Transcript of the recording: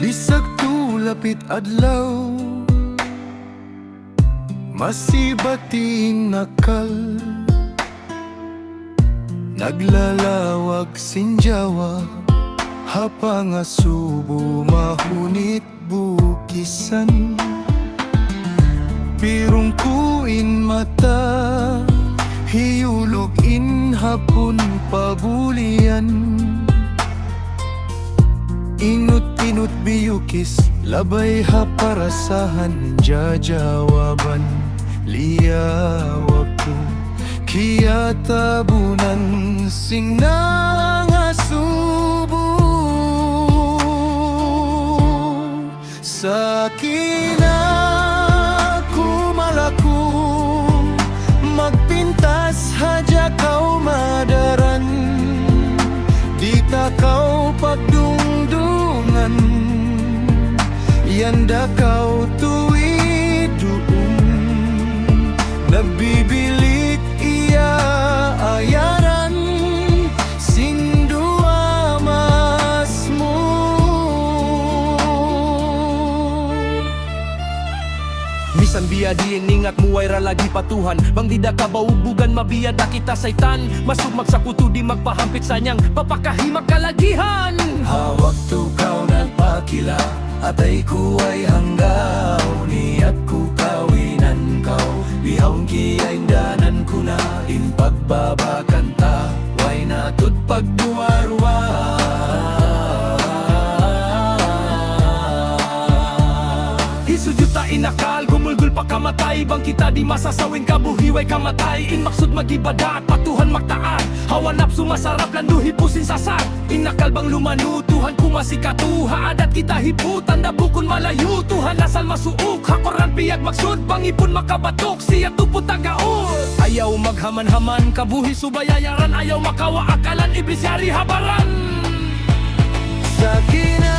Bisag tulapit adlaw, masibating nakal, naglalawag sinjawa, hapang asubo mahunit bukisan. Pirong kuin mata, hiyulog hapon pabulian. Inut-inut biyukis, labay haparasahan, jajawaban liyawag ko. Kiya tabunan sinang asubo sa kina kumalaku, magpintas hadya kau madaran, di kau pagdungdungan, yanda kau tuwiduun. Nabibilik iya ayaran, sindua masmu. Bisan biya diin ingat muway ra lagi patuhan, bang dida ka baubugan mabiyada kita saytan. Masug magsakuto di magpahampit sanyang papakahimak kalagihan. Hawak tukaw nagpakila, atay ko ay hanggaw, niyat ko kawinan kau. Bihawang kiya'y danan ko na, in pagbabakanta, way natud pagduwarwa. Isudyuta inakal, gumulgul pa kamatay, bang kita di masasawin kabuhiway kamatay. In maksud magibada at patuhan magtaat, hawanap sumasarap landu hipusin sasat. Inakal bang lumanu, Tuhan kumasikatuha, adat kita hiputan na bukon malayo. Tuhan asal masuuk, hakoran piyag maksud, bang ipon makabatok, siya tupot tagaon. Ayaw maghaman-haman, kabuhi subayayaran, ayaw makawa akalan, iblis yari habaran. Sa kina